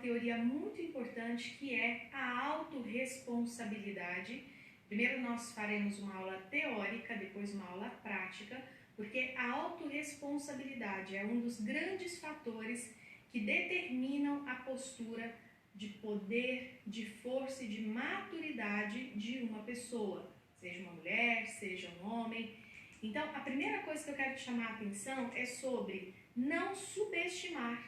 teoria muito importante que é a autorresponsabilidade. Primeiro nós faremos uma aula teórica, depois uma aula prática, porque a autorresponsabilidade é um dos grandes fatores que determinam a postura de poder, de força e de maturidade de uma pessoa, seja uma mulher, seja um homem. Então, a primeira coisa que eu quero te chamar a atenção é sobre não subestimar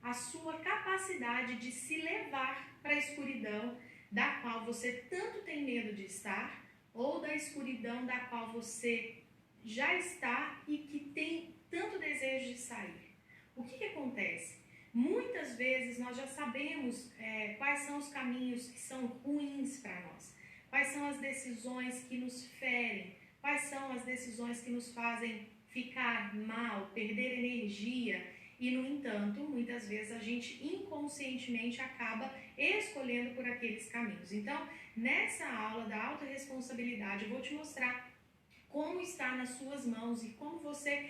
a sua capacidade de se levar para a escuridão da qual você tanto tem medo de estar, ou da escuridão da qual você já está e que tem tanto desejo de sair. O que acontece? Muitas vezes nós já sabemos quais são os caminhos que são ruins para nós, quais são as decisões que nos ferem, quais são as decisões que nos fazem ficar mal, perder energia e, no entanto, muitas vezes a gente inconscientemente acaba escolhendo por aqueles caminhos. Então, nessa aula da autorresponsabilidade, eu vou te mostrar como está nas suas mãos e como você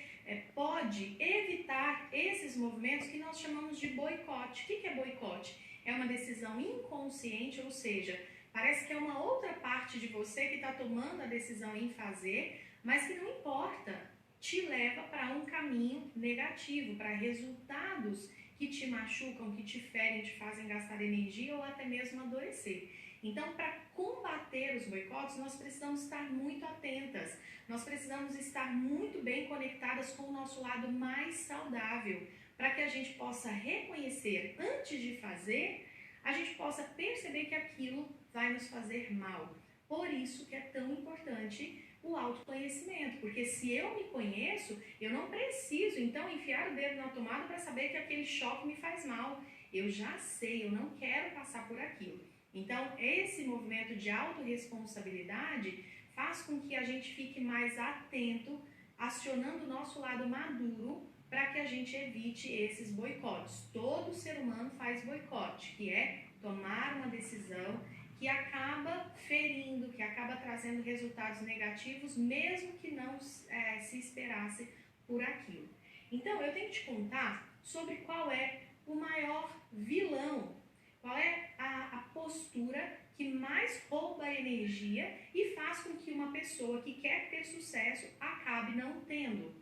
pode evitar esses movimentos que nós chamamos de boicote. O que é boicote? É uma decisão inconsciente, ou seja, parece que é uma outra parte de você que está tomando a decisão em fazer, mas que não importa, te leva para um caminho negativo, para resultados que te machucam, que te ferem, te fazem gastar energia ou até mesmo adoecer. Então, para combater os boicotes, nós precisamos estar muito atentas, nós precisamos estar muito bem conectadas com o nosso lado mais saudável, para que a gente possa reconhecer antes de fazer, a gente possa perceber que aquilo vai nos fazer mal. Por isso que é tão importante o autoconhecimento, porque se eu me conheço, eu não preciso então enfiar o dedo na tomada para saber que aquele choque me faz mal. Eu já sei, eu não quero passar por aquilo. Então, esse movimento de autorresponsabilidade faz com que a gente fique mais atento, acionando o nosso lado maduro para que a gente evite esses boicotes. Todo ser humano faz boicote, que é tomar uma decisão que acaba ferindo, que acaba trazendo resultados negativos, mesmo que não se esperasse por aquilo. Então, eu tenho que te contar sobre qual é o maior vilão, qual é a postura que mais rouba a energia e faz com que uma pessoa que quer ter sucesso acabe não tendo.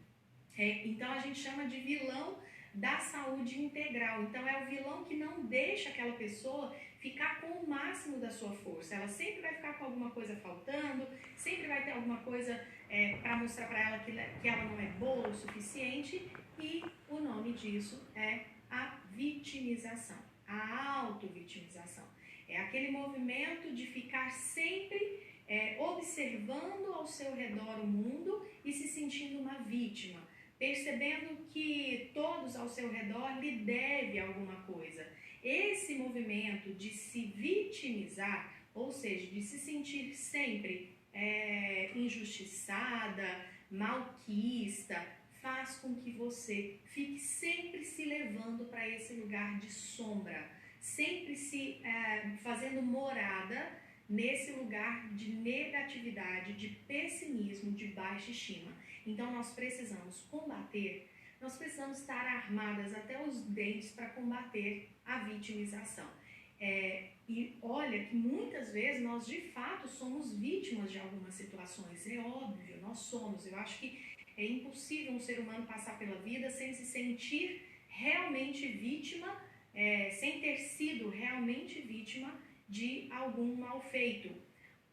Então, a gente chama de vilão da saúde integral. Então, é o vilão que não deixa aquela pessoa ficar com o máximo da sua força. Ela sempre vai ficar com alguma coisa faltando, sempre vai ter alguma coisa para mostrar para ela que ela não é boa o suficiente, e o nome disso é a vitimização, a autovitimização. É aquele movimento de ficar sempre observando ao seu redor o mundo e se sentindo uma vítima, percebendo que todos ao seu redor lhe devem alguma coisa. Esse movimento de se vitimizar, ou seja, de se sentir sempre injustiçada, malquista, faz com que você fique sempre se levando para esse lugar de sombra, sempre se fazendo morada nesse lugar de negatividade, de pessimismo, de baixa estima. Então, nós precisamos combater, nós precisamos estar armadas até os dentes para combater a vitimização. E olha que muitas vezes nós de fato somos vítimas de algumas situações, é óbvio, nós somos. Eu acho que é impossível um ser humano passar pela vida sem se sentir realmente vítima, sem ter sido realmente vítima de algum mal feito.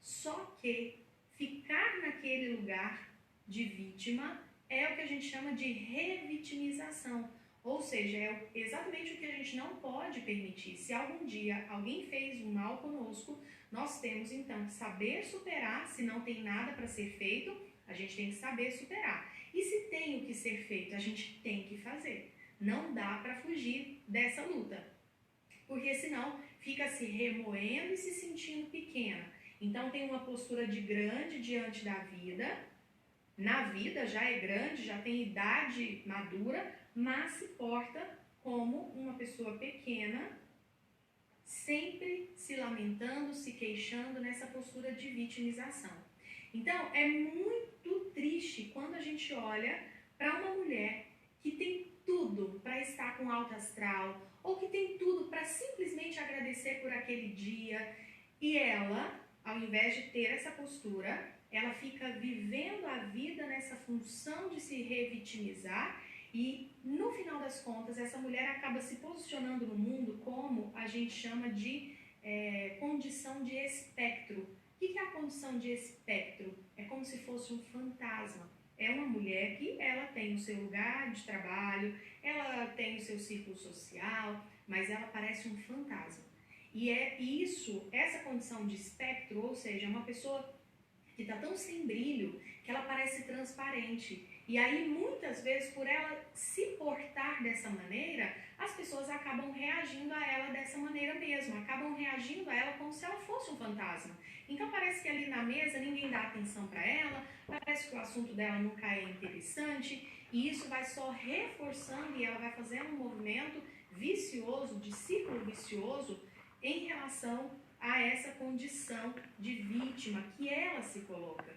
Só que ficar naquele lugar de vítima é o que a gente chama de revitimização. Ou seja, é exatamente o que a gente não pode permitir. Se algum dia alguém fez um mal conosco, nós temos então que saber superar. Se não tem nada para ser feito, a gente tem que saber superar. E se tem o que ser feito, a gente tem que fazer. Não dá para fugir dessa luta, porque senão fica se remoendo e se sentindo pequena. Então tem uma postura de grande diante da vida. Na vida já é grande, já tem idade madura, mas se porta como uma pessoa pequena, sempre se lamentando, se queixando nessa postura de vitimização. Então, é muito triste quando a gente olha para uma mulher que tem tudo para estar com alto astral, ou que tem tudo para simplesmente agradecer por aquele dia, e ela, ao invés de ter essa postura, ela fica vivendo a vida nessa função de se revitimizar e, no final das contas, essa mulher acaba se posicionando no mundo como a gente chama de condição de espectro. O que é a condição de espectro? É como se fosse um fantasma. É uma mulher que ela tem o seu lugar de trabalho, ela tem o seu círculo social, mas ela parece um fantasma. E é isso, essa condição de espectro, ou seja, é uma pessoa que está tão sem brilho que ela parece transparente. E aí, muitas vezes, por ela se portar dessa maneira, as pessoas acabam reagindo a ela dessa maneira mesmo, acabam reagindo a ela como se ela fosse um fantasma. Então, parece que ali na mesa ninguém dá atenção para ela, parece que o assunto dela nunca é interessante, e isso vai só reforçando e ela vai fazendo um movimento vicioso, de círculo vicioso, em relação a essa condição de vítima que ela se coloca.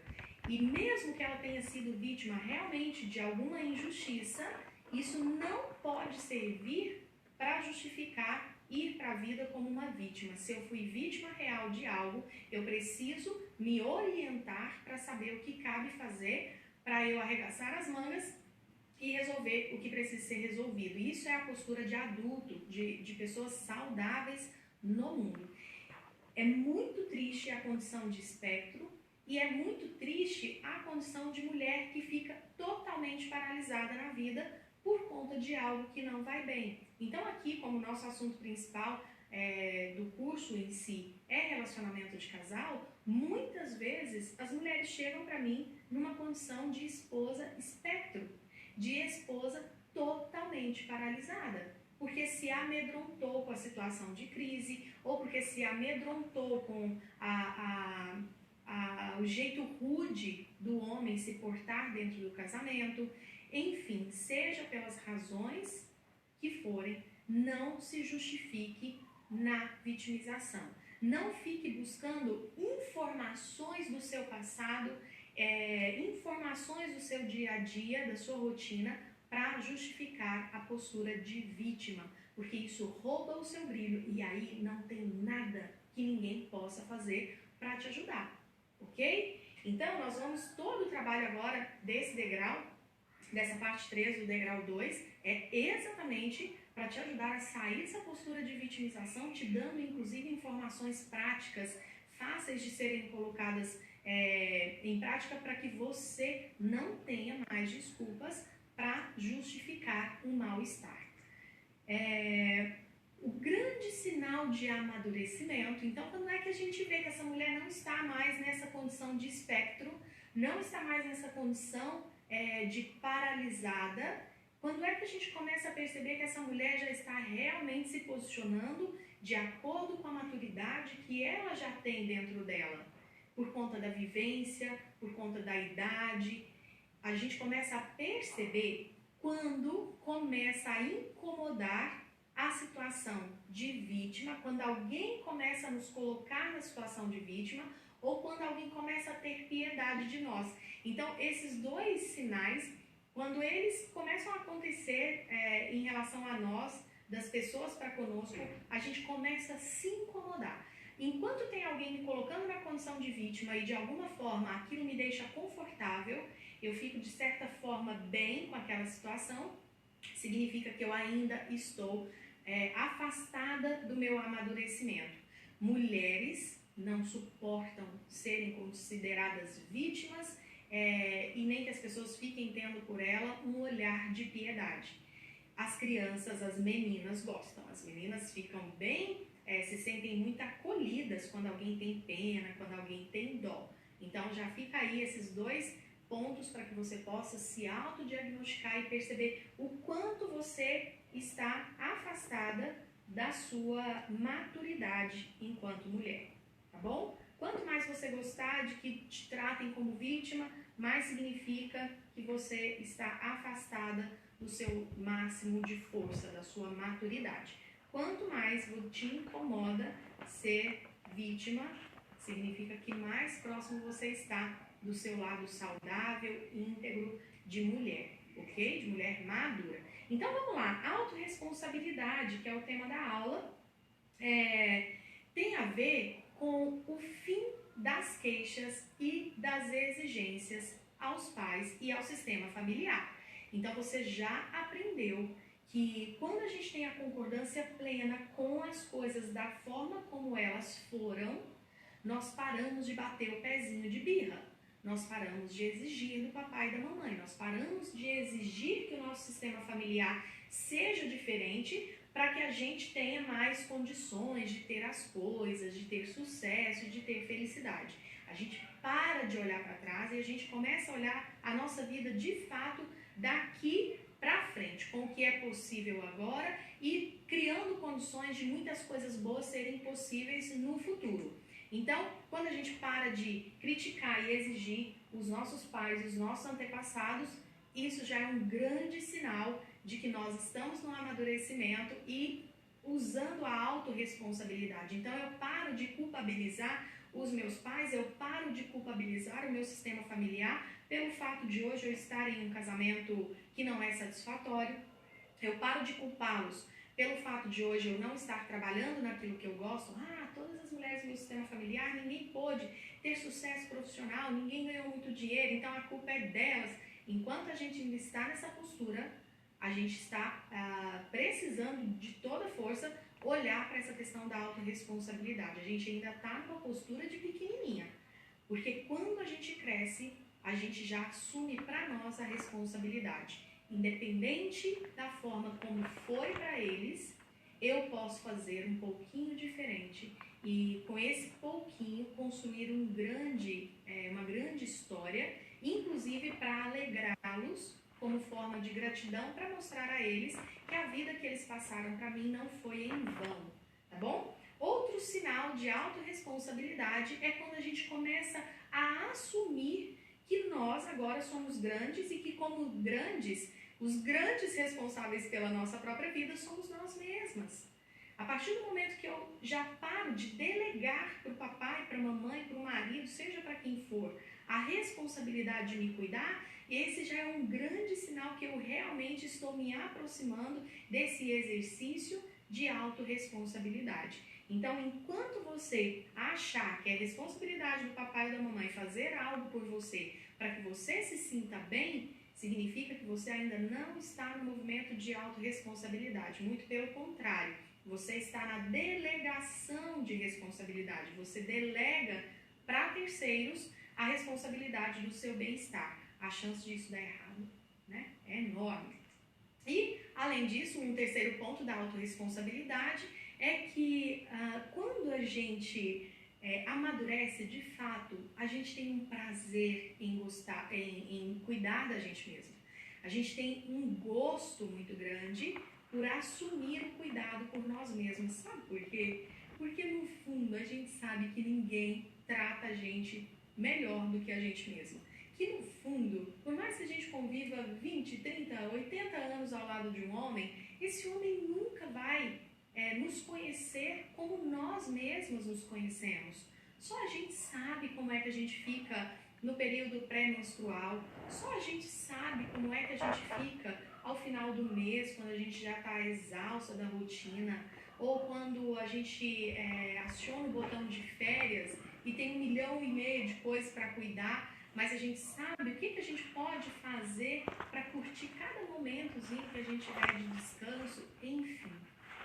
E mesmo que ela tenha sido vítima realmente de alguma injustiça, isso não pode servir para justificar ir para a vida como uma vítima. Se eu fui vítima real de algo, eu preciso me orientar para saber o que cabe fazer para eu arregaçar as mangas e resolver o que precisa ser resolvido. Isso é a postura de adulto, de pessoas saudáveis no mundo. É muito triste a condição de espectro e é muito triste a condição de mulher que fica totalmente paralisada na vida por conta de algo que não vai bem. Então aqui, como nosso assunto principal do curso em si é relacionamento de casal, muitas vezes as mulheres chegam para mim numa condição de esposa espectro, de esposa totalmente paralisada. Porque se amedrontou com a situação de crise, ou porque se amedrontou com o jeito rude do homem se portar dentro do casamento. Enfim, seja pelas razões que forem, não se justifique na vitimização. Não fique buscando informações do seu passado, informações do seu dia a dia, da sua rotina, para justificar a postura de vítima, porque isso rouba o seu brilho e aí não tem nada que ninguém possa fazer para te ajudar, ok? Então, nós vamos, todo o trabalho agora desse degrau, dessa parte 3 do degrau 2, é exatamente para te ajudar a sair dessa postura de vitimização, te dando inclusive informações práticas, fáceis de serem colocadas em prática para que você não tenha mais desculpas para justificar um mal-estar. O grande sinal de amadurecimento, então, quando é que a gente vê que essa mulher não está mais nessa condição de espectro, não está mais nessa condição de paralisada, quando é que a gente começa a perceber que essa mulher já está realmente se posicionando de acordo com a maturidade que ela já tem dentro dela, por conta da vivência, por conta da idade. A gente começa a perceber quando começa a incomodar a situação de vítima, quando alguém começa a nos colocar na situação de vítima ou quando alguém começa a ter piedade de nós. Então, esses dois sinais, quando eles começam a acontecer em relação a nós, das pessoas para conosco, a gente começa a se incomodar. Enquanto tem alguém me colocando na condição de vítima e de alguma forma aquilo me deixa confortável, eu fico de certa forma bem com aquela situação, significa que eu ainda estou afastada do meu amadurecimento. Mulheres não suportam serem consideradas vítimas e nem que as pessoas fiquem tendo por ela um olhar de piedade. As crianças, as meninas gostam, as meninas ficam bem, se sentem muito acolhidas quando alguém tem pena, quando alguém tem dó. Então já fica aí esses dois pontos para que você possa se autodiagnosticar e perceber o quanto você está afastada da sua maturidade enquanto mulher, tá bom? Quanto mais você gostar de que te tratem como vítima, mais significa que você está afastada do seu máximo de força, da sua maturidade. Quanto mais te incomoda ser vítima, significa que mais próximo você está do seu lado saudável, íntegro de mulher. ok? De mulher madura. Então vamos lá, autorresponsabilidade, que é o tema da aula, tem a ver com o fim das queixas e das exigências aos pais e ao sistema familiar. Então você já aprendeu que quando a gente tem a concordância plena com as coisas da forma como elas foram, nós paramos de bater o pezinho de birra, nós paramos de exigir do papai e da mamãe, nós paramos de exigir que o nosso sistema familiar seja diferente para que a gente tenha mais condições de ter as coisas, de ter sucesso, de ter felicidade. A gente para de olhar para trás e a gente começa a olhar a nossa vida de fato daqui para frente, com o que é possível agora e criando condições de muitas coisas boas serem possíveis no futuro. Então, quando a gente para de criticar e exigir os nossos pais, os nossos antepassados, isso já é um grande sinal de que nós estamos no amadurecimento e usando a autorresponsabilidade. Então, eu paro de culpabilizar os meus pais, eu paro de culpabilizar o meu sistema familiar pelo fato de hoje eu estar em um casamento que não é satisfatório, eu paro de culpá-los pelo fato de hoje eu não estar trabalhando naquilo que eu gosto. Todas as mulheres do meu sistema familiar, ninguém pôde ter sucesso profissional, ninguém ganhou muito dinheiro, então a culpa é delas. Enquanto a gente ainda está nessa postura, a gente está precisando de toda força olhar para essa questão da autorresponsabilidade. A gente ainda está numa postura de pequenininha, porque quando a gente cresce, a gente já assume para nós a responsabilidade. Independente da forma como foi para eles, eu posso fazer um pouquinho diferente e com esse pouquinho construir uma grande história, inclusive para alegrá-los como forma de gratidão, para mostrar a eles que a vida que eles passaram para mim não foi em vão, tá bom? Outro sinal de autorresponsabilidade é quando a gente começa a assumir que nós agora somos grandes e que como grandes, os grandes responsáveis pela nossa própria vida somos nós mesmas. A partir do momento que eu já paro de delegar para o papai, para a mamãe, para o marido, seja para quem for, a responsabilidade de me cuidar, esse já é um grande sinal que eu realmente estou me aproximando desse exercício de autorresponsabilidade. Então, enquanto você achar que é responsabilidade do papai e da mamãe fazer algo por você para que você se sinta bem, significa que você ainda não está no movimento de autorresponsabilidade. Muito pelo contrário, você está na delegação de responsabilidade. Você delega para terceiros a responsabilidade do seu bem-estar. A chance disso dar errado, né, é enorme. E, além disso, um terceiro ponto da autorresponsabilidade é que quando a gente amadurece de fato, a gente tem um prazer em cuidar da gente mesmo. A gente tem um gosto muito grande por assumir o cuidado por nós mesmos. Sabe por quê? Porque no fundo a gente sabe que ninguém trata a gente melhor do que a gente mesmo. Que no fundo, por mais que a gente conviva 20, 30, 80 anos ao lado de um homem, esse homem nunca vai nos conhecer como nós mesmos nos conhecemos. Só a gente sabe como é que a gente fica no período pré-menstrual, só a gente sabe como é que a gente fica ao final do mês, quando a gente já está exausta da rotina, ou quando a gente aciona o botão de férias e tem 1,5 milhão de coisas para cuidar, mas a gente sabe o que a gente pode fazer para curtir cada momentozinho que a gente tiver de descanso, enfim.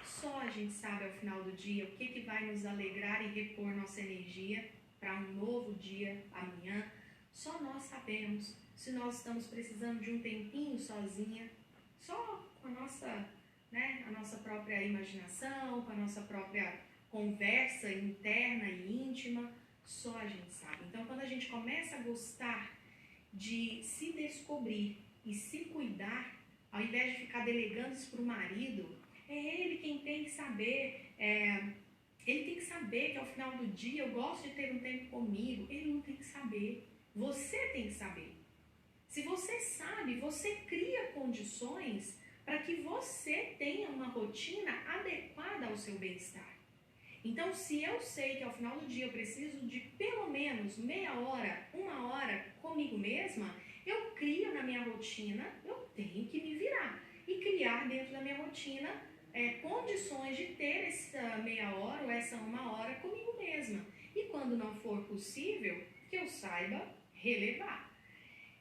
Só a gente sabe ao final do dia o que vai nos alegrar e repor nossa energia para um novo dia amanhã. Só nós sabemos se nós estamos precisando de um tempinho sozinha, só com a nossa própria imaginação, com a nossa própria conversa interna e íntima, só a gente sabe. Então, quando a gente começa a gostar de se descobrir e se cuidar, ao invés de ficar delegando isso para o marido, é ele quem tem que saber, ele tem que saber que ao final do dia eu gosto de ter um tempo comigo. Ele não tem que saber, você tem que saber. Se você sabe, você cria condições para que você tenha uma rotina adequada ao seu bem-estar. Então, se eu sei que ao final do dia eu preciso de pelo menos meia hora, 1 hora comigo mesma, eu crio na minha rotina, eu tenho que me virar e criar dentro da minha rotina condições de ter essa meia hora ou essa uma hora comigo mesma. E quando não for possível, que eu saiba relevar.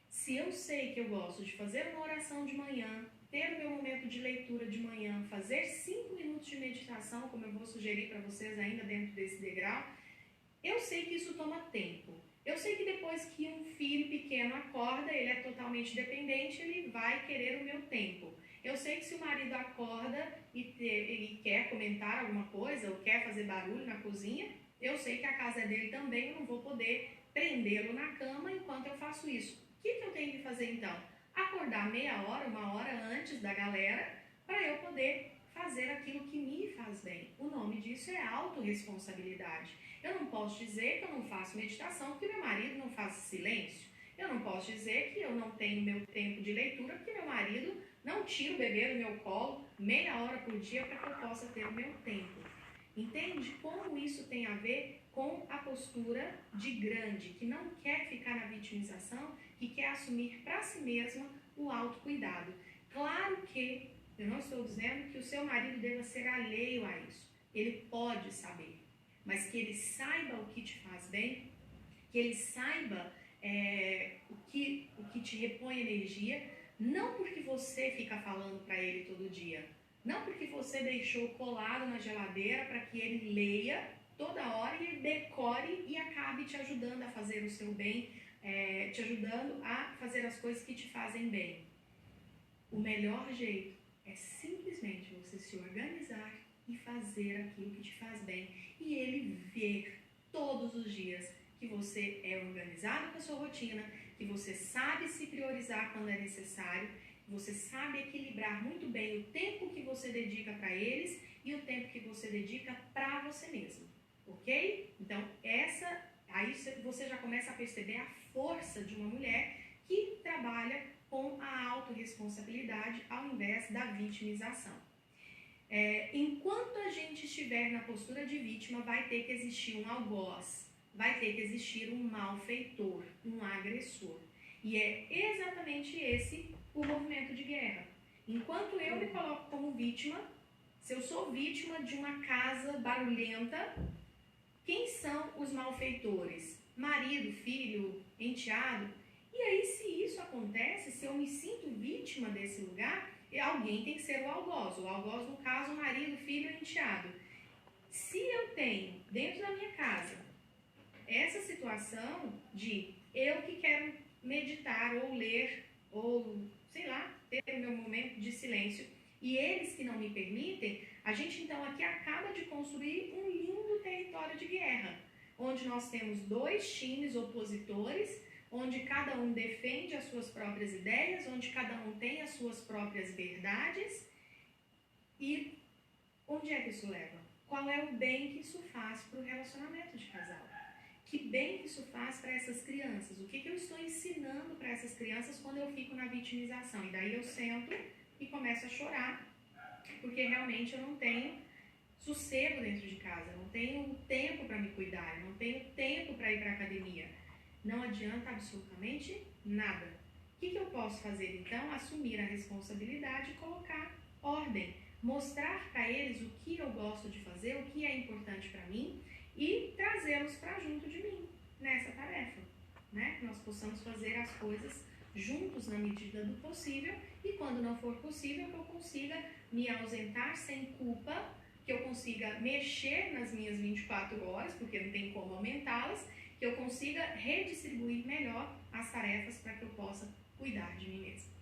Se eu sei que eu gosto de fazer uma oração de manhã, ter o meu momento de leitura de manhã, fazer 5 minutos de meditação, como eu vou sugerir para vocês ainda dentro desse degrau, eu sei que isso toma tempo. Eu sei que depois que um filho pequeno acorda, ele é totalmente dependente, ele vai querer o meu tempo. Eu sei que se o marido acorda e quer comentar alguma coisa, ou quer fazer barulho na cozinha, eu sei que a casa é dele também, eu não vou poder prendê-lo na cama enquanto eu faço isso. O que eu tenho que fazer então? Acordar meia hora, uma hora antes da galera, para eu poder fazer aquilo que me faz bem. O nome disso é autorresponsabilidade. Eu não posso dizer que eu não faço meditação porque meu marido não faz silêncio. Eu não posso dizer que eu não tenho meu tempo de leitura porque meu marido não tira o bebê do meu colo meia hora por dia para que eu possa ter o meu tempo. Entende como isso tem a ver com a postura de grande, que não quer ficar na vitimização, que quer assumir para si mesma o autocuidado. Claro que eu não estou dizendo que o seu marido deva ser alheio a isso. Ele pode saber, mas que ele saiba o que te faz bem, que ele saiba o que te repõe energia, não porque você fica falando para ele todo dia, não porque você deixou colado na geladeira para que ele leia toda hora e decore e acabe te ajudando a fazer o seu bem, te ajudando a fazer as coisas que te fazem bem. O melhor jeito é simplesmente você se organizar e fazer aquilo que te faz bem. E ele ver todos os dias que você é organizado com a sua rotina, que você sabe se priorizar quando é necessário, que você sabe equilibrar muito bem o tempo que você dedica para eles e o tempo que você dedica para você mesmo. Ok? Então, aí você já começa a perceber a força de uma mulher que trabalha com a autorresponsabilidade ao invés da vitimização. Enquanto a gente estiver na postura de vítima, vai ter que existir um algoz, vai ter que existir um malfeitor, um agressor. E é exatamente esse o movimento de guerra. Enquanto eu me coloco como vítima, se eu sou vítima de uma casa barulhenta, quem são os malfeitores? Marido, filho, enteado? E aí, se isso acontece, se eu me sinto vítima desse lugar, alguém tem que ser o algoz. O algoz, no caso, marido, filho e enteado. Se eu tenho, dentro da minha casa, essa situação de eu que quero meditar ou ler, ou, sei lá, ter o meu momento de silêncio, e eles que não me permitem, a gente então aqui acaba de construir um lindo território de guerra, onde nós temos 2 times opositores, onde cada um defende as suas próprias ideias, onde cada um tem as suas próprias verdades. E onde é que isso leva? Qual é o bem que isso faz para o relacionamento de casal? Que bem que isso faz para essas crianças? O que eu estou ensinando para essas crianças quando eu fico na vitimização? E daí eu sento e começo a chorar, porque realmente eu não tenho sossego dentro de casa, eu não tenho tempo para me cuidar, eu não tenho tempo para ir para a academia. Não adianta absolutamente nada. O que eu posso fazer então? Assumir a responsabilidade e colocar ordem. Mostrar para eles o que eu gosto de fazer, o que é importante para mim e trazê-los para junto de mim nessa tarefa. Né? Que nós possamos fazer as coisas juntos na medida do possível e quando não for possível que eu consiga me ausentar sem culpa, que eu consiga mexer nas minhas 24 horas, porque não tem como aumentá-las, que eu consiga redistribuir melhor as tarefas para que eu possa cuidar de mim mesma.